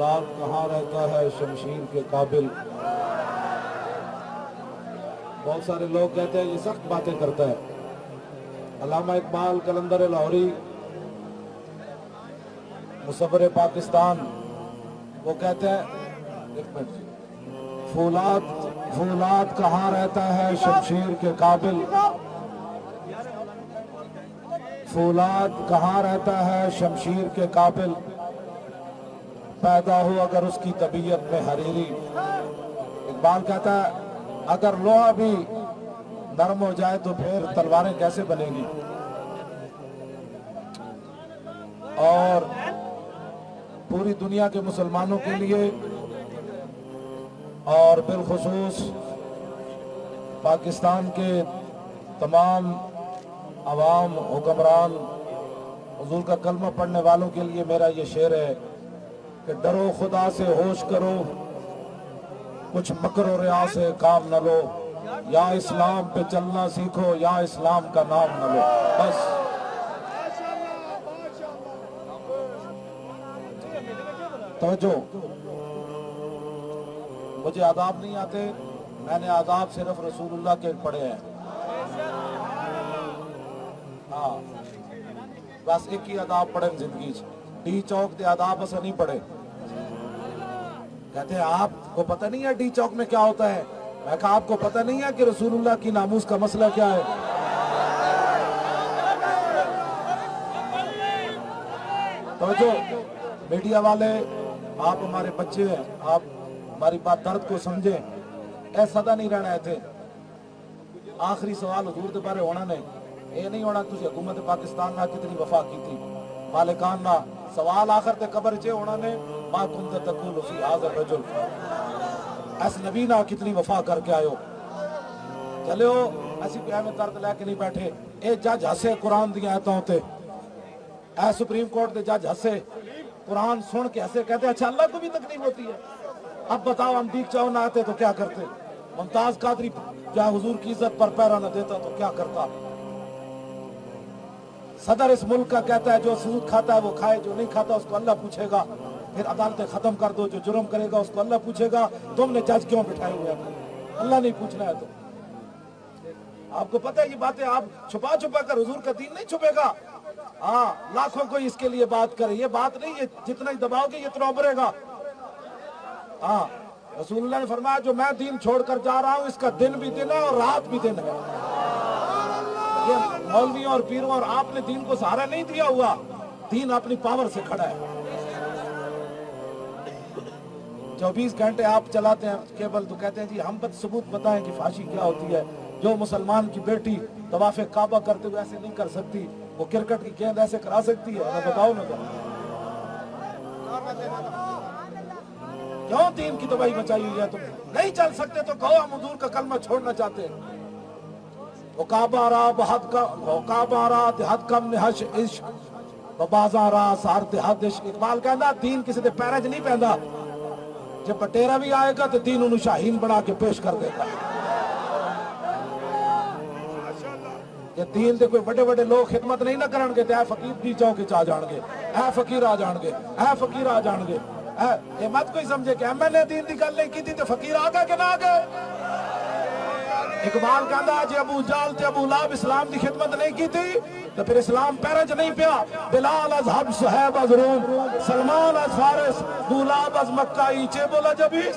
फौलाद कहाँ रहता है शमशीर के काबिल। बहुत सारे लोग कहते हैं ये सख्त बातें करता है। अल्लामा इकबाल कलंदर लाहौरी मुसव्विर पाकिस्तान वो कहते हैं, एक मिनट, फौलाद कहाँ रहता है शमशीर के काबिल, फौलाद कहाँ रहता है शमशीर के काबिल, पैदा हो अगर उसकी तबीयत में हरीरी। इकबाल कहता है अगर लोहा भी नरम हो जाए तो फिर तलवारें कैसे बनेगी। और पूरी दुनिया के मुसलमानों के लिए और बिलखुसूस पाकिस्तान के तमाम अवाम हुक्मरान हुजूर का कलमा पढ़ने वालों के लिए मेरा ये शेर है कि डरो खुदा से होश करो, कुछ मकर और रिया से काम न लो, या इस्लाम पे चलना सीखो या इस्लाम का नाम न लो। बस तवज्जो, मुझे आदाब नहीं आते, मैंने आदाब सिर्फ रसूलुल्लाह के पढ़े हैं। हाँ, बस एक ही आदाब पढ़े जिंदगी डी चौक के आदाब अस नहीं पढ़े। कहते हैं आपको पता नहीं है डी चौक में क्या होता है। मैं कहा आपको पता नहीं है कि रसूलुल्लाह की नामूस का मसला क्या है। तो जो मीडिया वाले, आप हमारे बच्चे हैं, आप हमारी बात दर्द को समझे। ऐसा नहीं रहना थे। आखिरी सवाल हुजूर के बारे होना ने ये नहीं होना तुझे हुकूमत पाकिस्तान ना कितनी वफा की थी मालिकान ना। सवाल आखिर ते कब्र च होना ने मा कुंत तकुल फी हाज़ा रजुल, ऐस नबी ना कितनी वफा करके आयो। चलो असी कोई एवं दर्द लैके नहीं बैठे। ए जज हसे कुरान दी आयतों ते, ए सुप्रीम कोर्ट के जज हसे कुरान सुन के हसे, कहते अच्छा अल्लाह को भी तकलीफ होती है। अब बताओ हम ठीक चाहो ना आते तो क्या करते। मुमताज कादरी क्या हुजूर की इज्जत पर पैरा न देता तो क्या करता। सदर इस मुल्क का कहता है जो सूद खाता है वो खाए, जो नहीं खाता उसको अल्लाह पूछेगा। फिर अदालतें खत्म कर दो, जो जुर्म करेगा उसको अल्लाह पूछेगा। तुमने जज क्यों बिठाए हुए हैं, अल्लाह नहीं पूछना है तो। आपको पता है ये बातें आप छुपा छुपा कर, हुजूर का दीन नहीं छुपेगा। हाँ, लाखों कोई इसके लिए बात करे, ये बात नहीं, ये जितना ही दबाओगे ये इतना उभरेगा। हाँ, रसूलुल्लाह ने फरमाया जो मैं दीन छोड़कर जा रहा हूँ इसका दिन भी दिन है और रात भी दिन है। ये मौलवियों और पीरों और आपने दीन को सहारा नहीं दिया हुआ, दीन अपनी पावर से खड़ा है। 24 घंटे आप चलाते हैं केबल तो कहते हैं जी हम बस सबूत बताएं कि फांसी क्या होती है। जो मुसलमान की बेटी तवाफ़े काबा करते हुए ऐसे नहीं कर सकती, वो क्रिकेट की गेंद ऐसे करा सकती है। मैं बताओ ना, क्यों दीन की तबाही मचाई हुई है। तुम नहीं चल सकते तो कहो हम हुजूर का कलमा छोड़ना चाहते हैं। वो काबा रहा बहद का, वो काबा रहा देहद कम निहश इश्क, वो बाजा रहा सार देहद इश्क। इकबाल कहना दीन किसी दे पैर च नहीं पैंदा, जब बटेरा भी आएगा तो दीन उन्हें शाहीन बना के पेश कर देगा। ये दीन दे कोई बड़े बड़े लोग खिदमत नहीं ना करनगे ते फकीर दी चौक च आ जाणगे, ऐ फकीर आ जाणगे, ऐ फकीर आ जाणगे। ये मत कोई समझे कि मैंने दीन की गल नहीं की थी तो फकीर आ गए कि ना आ गए। इकबाल कहता जे अबू जाल ते अबू लाब इस्लाम की खिदमत नहीं की थी तो फिर इस्लाम पैर च नहीं पिया। बिलाल अज हब सुहैब अज रूम, सलमान अज फारिस, दुलाब अज मक्का, ईचे बोला जबीस।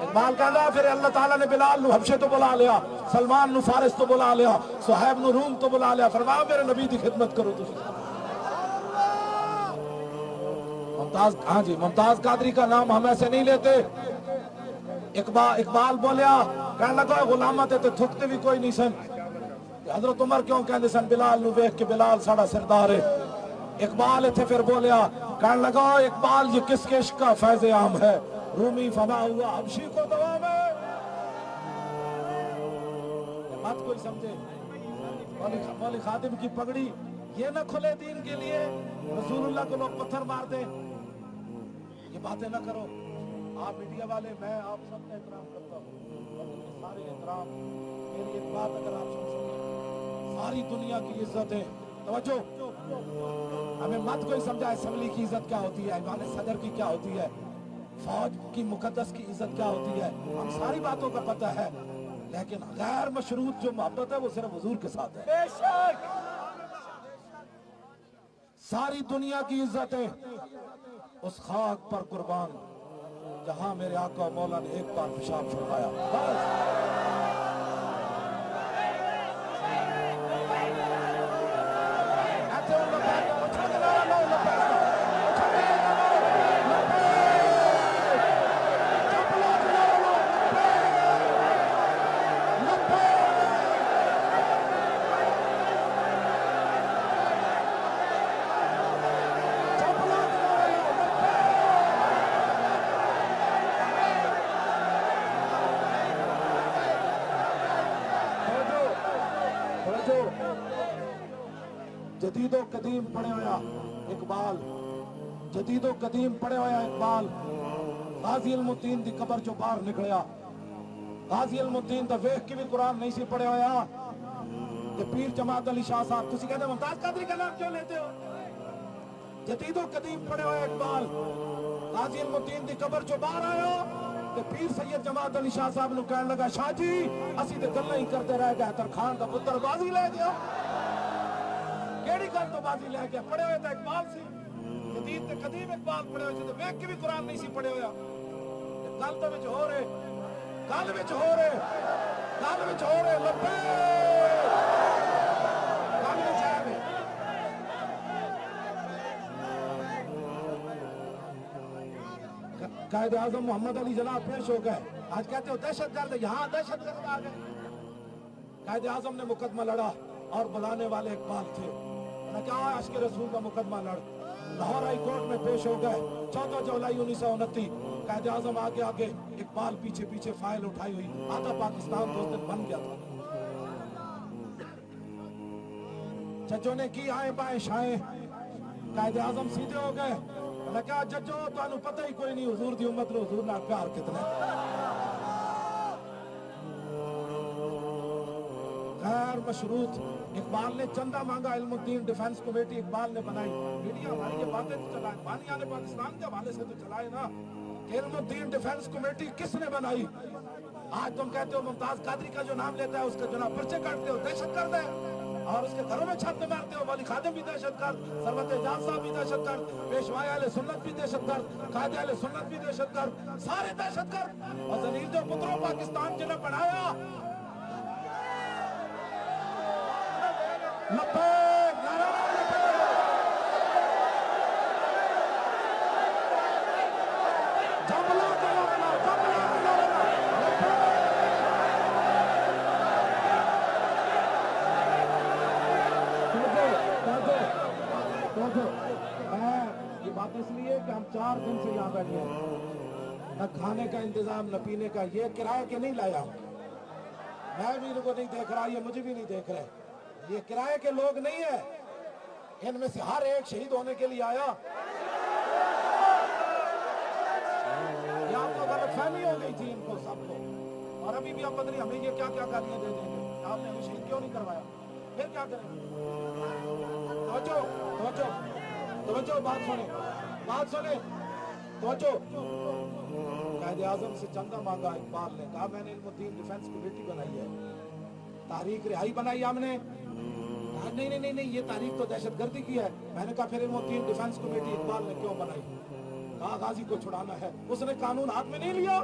इकबाल कहता फिर अल्लाह ताला ने बिलाल नु हबशे तो बुला लिया, सलमान नु फारिस तो बुला लिया, सुहैब नु रूम तो बुला लिया। फरमाया मेरे नबी की खिदमत करो तुम। मुमताज, हाँ जी, मुमताज कादरी का नाम हम ऐसे नहीं लेते। इकबाल बोलिया कहने लगा गुलामा ते थुकते भी कोई नहीं सन। हजरत उमर क्यों कहते सन बिलाल नु वेख के बिलाल साड़ा सरदार है। इकबाल इथे फिर बोलिया कहने लगा इकबाल ये किसके इश्क का फैज़ आम है, रूमी फना हुआ हबशी को दवा में। मत कोई समझे मौली खादिम की पगड़ी ये ना खुले दीन के लिए, रसूलुल्लाह को लोग पत्थर मार दे, ये बातें ना करो। आप मीडिया वाले, मैं आप सबका एहतराम करता हूँ, सारे एहतराम। मेरी एक बात अगर आप सुन सकें, सारी दुनिया की इज्जत है तवज्जो, हमें मत कोई समझा असेंबली की इज्जत क्या होती है, ऐवान सदर की क्या होती है, फौज की मुकद्दस की इज्जत क्या होती है, हम सारी बातों का पता है, लेकिन गैर मशरूत जो मोहब्बत है वो सिर्फ हुजूर के साथ है। बेशक सारी दुनिया की इज्जतें उस खाक पर कुर्बान जहां मेरे आका मौला ने एक बार पेशाब फरमाया, बस। जदीदो कदीम पड़े होया इकबाल, जदीदो कदीम पड़े होया इकबाल, गाजी अलमुद्दीन दी कबर चो बाहर निकलिया, गाजी अलमुद्दीन दा वेख के भी कुरान नहीं सी पढ़े होया, ते पीर जमात अली शाह साहब तुसी कहते मुमताज कादरी का नाम क्यों लेते हो, जदीदो कदीम पड़े होया इकबाल, गाजी अलमुद्दीन दी कबर चो बाहर आया, ते पीर सैयद जमात अली शाह साहब नु कहन लगा, शाह जी असी ते गल्लां ही करते रह गए, तर खान दा पुत्र बाजी ले गया, केड़ी गल तो बाजी ले गया, पढ़े हुए तो इकबाल सी, जदीद ते कदीम इकबाल पढ़े हुए थे, वेख के भी कुरान नहीं सी पढ़े होया, गल तो विच हो रहे, गल विच हो रहे, गल विच हो रहे, लब्बे गल विच है वे। कायदे आज़म मोहम्मद अली जिन्ना पेश हो गए, आज कहते हो दहशतगर्द, यहाँ दहशतगर्द आ गए। कायदे आज़म ने मुकदमा लड़ा और बुलाने वाले इकबाल थे, क्या आशिक़ रसूल का मुकदमा लड़, लाहौर हाई कोर्ट में पेश हो गए, 14 जुलाई 1929, कायदे आज़म आगे आगे, इकबाल पीछे पीछे, फाइल उठाई हुई, आधा पाकिस्तान तो उस दिन बन गया था। जजों ने की आए बाएं शाएं, कायदे आज़म सीधे हो गए, क्या जजो तुहानू पता ही कोई नहीं हुजूर दी उम्मत नूं हुजूर नाल प्यार कितना गैर मशरूत। इकबाल ने चंदा मांगा, इल्मुद्दीन डिफेंस कमेटी इकबाल ने बनाई, मीडिया हमारी ये बातें तो चलाए, बानिया ने पाकिस्तान के हवाले से तो चलाए ना, इल्मुद्दीन डिफेंस कमेटी किसने बनाई? आज तुम कहते हो मुमताज कादरी का जो नाम लेता है उसका जनाब पर्चे काटते हो, दहशतगर्द है, और उसके घरों में छापे मारते हो, मौलवी खादिम भी दहशतगर्द, सरवत एजाज साहब भी दहशतगर्द, पेशवाए अहले सुन्नत भी दहशतगर्द, कायदे अहले सुन्नत भी दहशतगर्द, सारे दहशतगर्द। और जलील जो पुत्रों पाकिस्तान जिन्हें बनाया, लब्बैक नारा जबला जबला ये बात इसलिए कि हम 4 दिन से यहाँ बैठे हैं, न खाने का इंतजाम न पीने का, ये किराए के नहीं लाया हूँ, मैं भी इनको नहीं देख रहा, ये मुझे भी नहीं देख रहे, ये किराए के लोग नहीं है, इनमें से हर एक शहीद होने के लिए आया। यहाँ तो गलतफहमी हो गई थी इनको सबको, और अभी भी आप पता नहीं हमें ये क्या क्या गालियां दे देंगे, आपने हमें शहीद क्यों नहीं करवाया, फिर क्या करेंगे? तवज्जो तवज्जो तवज्जो, बात सुने, बात सुने, तवज्जो। कायदे आज़म से चंदा मांगा इकबाल ने, कहा मैंने इल्मुद्दीन डिफेंस कमेटी बनाई है, तारीख रिहाई बनाई हमने, नहीं नहीं नहीं नहीं ये तारीख तो दहशतगर्दी की है। मैंने कहा फिर इल्मुद्दीन डिफेंस कमेटी इकबाल ने क्यों बनाई? कहा गाजी को छुड़ाना है। उसने कानून हाथ में नहीं लिया,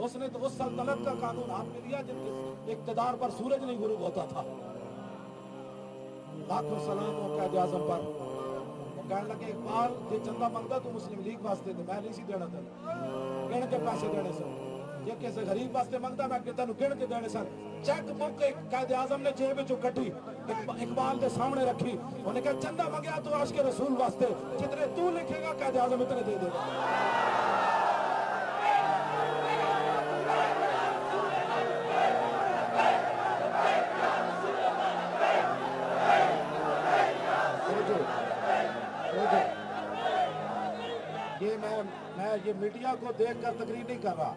उसने तो उस सल्तनत का कानून हाथ में लिया जिनके इक्तदार पर सूरज नहीं गुरूब होता था। लाखों सलाम हो कायदे आज़म पर। वो कहने लगे इकबाल ये चंदा मंगता तू मुस्लिम लीग वास्ते दे, मैं नहीं सी देना तेन, गिन के पैसे देने सर, ये किसी गरीब वास्ते मंगता मैं तेन गिन के देने सर। चेक बुक कायदे आज़म ने जेब चो कटी, इकबाल के सामने रखी, उन्हें कहा चंदा मंगया तू आशिक़ रसूल वास्ते, जितने तू लिखेगा कायदे आज़म इतने दे देगा। ये मैं ये मीडिया को देखकर तकरीर नहीं कर रहा,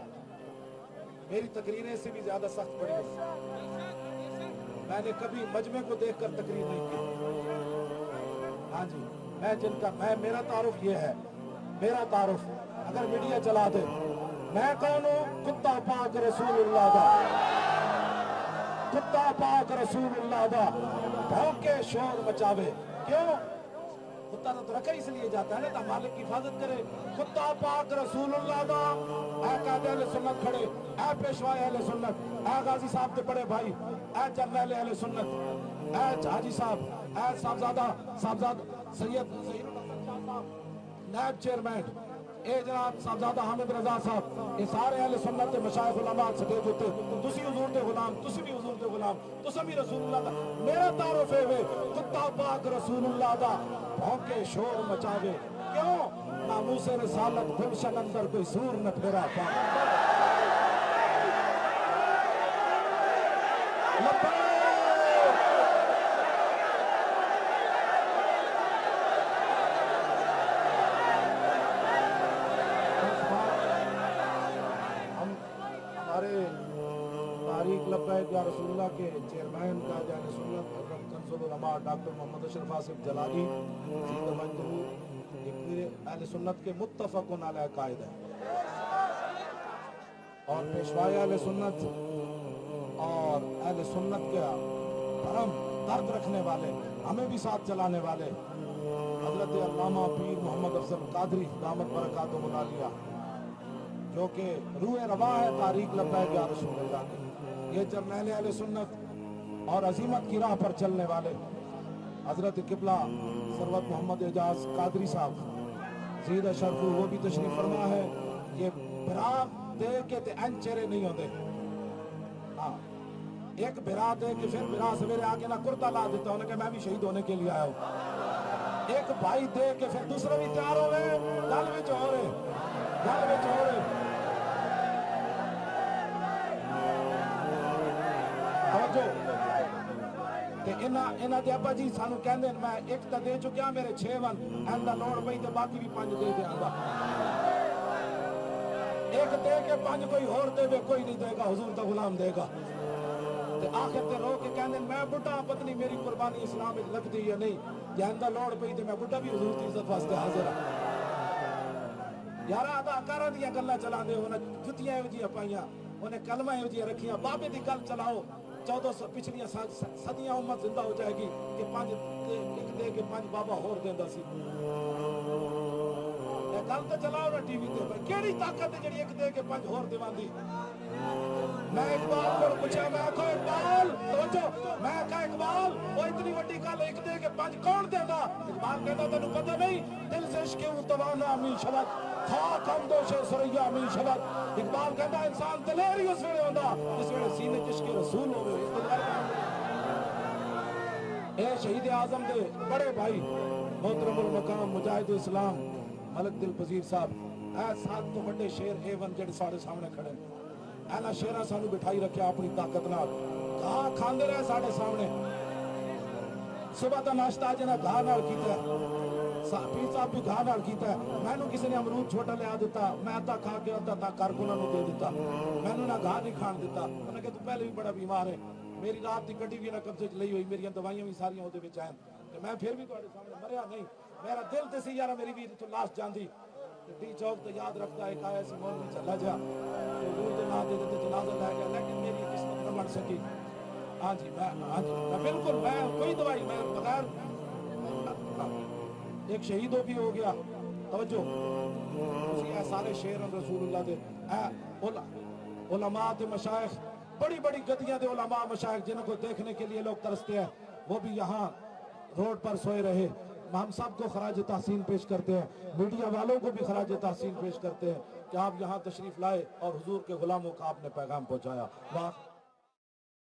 मेरी तकरीरें से भी ज्यादा सख्त पड़ी है। میں نے کبھی مجمع کو دیکھ کر تقریر نہیں کی. ہاں جی میں میرا تعارف یہ ہے, میرا تعارف اگر میڈیا چلا دے, میں کون ہوں؟ کتا پاک رسول اللہ دا, کتا پاک رسول اللہ دا, بھونکے شور مچاوے. کیوں؟ کتا تو رکھا اس لیے جاتا ہے نا, تو مالک کی حفاظت کرے. کتا پاک رسول اللہ دا. اے قائد اہل سنت کھڑے, اے پیشوائے اہل سنت, اے غازی صاحب دے بڑے بھائی, اے جرنیل اہل سنت, اے حاجی صاحب, اے صاحبزادہ سید نائب چیئرمین, اے جناب صاحبزادہ حامد رضا صاحب, یہ سارے اہل سنت دے مشائخ علماء سٹیج ہوتے. تسی حضور دے غلام, تسی بھی حضور دے غلام, تسی بھی رسول اللہ دا. میرا تعارف ہے کتا پاک رسول اللہ دا, بھونکے شور مچاوے. کیوں؟ ناموس رسالت گلشن اندر کوئی سور نہ پھیرا پا. ہمارے تاریخ لبیک یا رسول اللہ کے چیئرمین کا اہل سنت حضرت کنز العلماء ڈاکٹر محمد اشرف آصف جلالی سید مجدہو, ایک اہل سنت کے متفقن علیہ قائد ہے, اور پیشوائے اہل سنت اور اہل سنت کا بھرم درد رکھنے والے, ہمیں بھی ساتھ چلانے والے حضرت علامہ پیر محمد افضل قادری دامت برکاتہ العالیہ, جو کہ روح رواں ہے تاریخ لبیک یا رسول اللہ کی. یہ جرنیل اہل سنت اور عظیمت کی راہ پر چلنے والے حضرت قبلہ سروت محمد اعجاز قادری صاحب زید شرف, وہ بھی تشریف فرما ہے. یہ برا دے کے تے این چہرے نہیں ہوتے. ہاں, ایک برا دے کے پھر برا سویرے آ کے نہ کرتا لا دیتا ہونے کہ میں بھی شہید ہونے کے لیے آیا ہوں. ایک بھائی دے کے پھر دوسرے بھی تیار ہو گئے, گل وچ ہو رہے, گل وچ ہو رہے. انہاں دے ابا جی سانو کہندے میں ایک تا دے چکیا, میرے 6 ون ایندا لوڑ پئی تے باقی بھی 5 دے دیاں گا. ایک دے کے 5 کوئی ہور دے وے, کوئی نہیں دے گا, حضور دا غلام دے گا. تے آخر تے رو کے کہندے میں بڈھا پتہ نہیں میری قربانی اسلام وچ لگدی یا نہیں, جے ایندا لوڑ پئی تے میں بڈھا بھی حضور دی عزت واسطے حاضر ہاں. یارا اداکاراں دیاں گلاں چلاندے ہو نا, جتیاں ایو جیاں پائیاں, انہیں کلمہ ایو جیاں رکھیاں. بابے دی گل چلاؤ, 1400 پچھلیاں صدیاں امت زندہ ہو جائے گی کہ 5 ایک دے کے 5 بابا ہور دیندا سی. گل تو چلاؤ نا ٹی وی تے, کیڑی طاقت ہے جڑی ایک دے کے 5 ہور دیواندی. میں اقبال کو پوچھا, میں آکھو اقبال توجہ, میں کہا اقبال وہ اتنی وڈی گل ایک دے کے 5 کون دیندا؟ اقبال کہندا تینوں پتہ نہیں, دل سے عشق توانا می شود, خاک اندوش سریا می شود. اقبال کہندا انسان دلیر ہی اس ویلے ہوندا جس ویلے سینے عشق رسول ہوے. اے شہید اعظم دے بڑے بھائی محترم المقام مجاہد اسلام ملک دل پذیر صاحب, اے 7 تو بڑے شیر A1 جڑے ساڑے سامنے کھڑے ہیں, اینا شیرہ سانو بٹھائی رکھیا اپنی طاقت نال. گھا کھاندے رہے ساڑے سامنے, صبح دا ناشتہ جنہیں گھا نال کیتا ہے, پیر صاحب بھی گھا نال کیتا ہے. میں نو کسی نے امرود چھوٹا لیا دیتا, میں ادھا کھا کے ادھا تا کارکناں نو دے دیتا. میں نو نہ گھا نہیں کھان دیتا. انہوں نے کہا تو پہلے بھی بڑا بیمار ہے, میری رات دی گڈی بھی نہ قبضے چ لئی ہوئی, میری دوائیاں بھی ساریاں اودے وچ ہیں, میں پھر بھی تواڈے سامنے مریا نہیں. میرا دل تے سی یارا میری بھی تو لاش جاندی. ڈی چوک تے یاد رکھتا ہے آیا سی مولوی چلا جا, حضور دے نام دے تے جنازہ لے گیا, لیکن میری قسمت نہ بن سکی. ہاں جی میں بالکل, میں کوئی دوائی میں بغیر, ایک شہید بھی ہو گیا. توجہ, اے سارے شیر رسول اللہ دے, اے علماء دے مشائخ, بڑی بڑی گدیاں دے علماء مشائخ جنہوں کو دیکھنے کے لیے لوگ ترستے ہیں, وہ بھی یہاں روڈ پر سوئے رہے. ہم سب کو خراج تحسین پیش کرتے ہیں, میڈیا والوں کو بھی خراج تحسین پیش کرتے ہیں کہ آپ یہاں تشریف لائے اور حضور کے غلاموں کا آپ نے پیغام پہنچایا.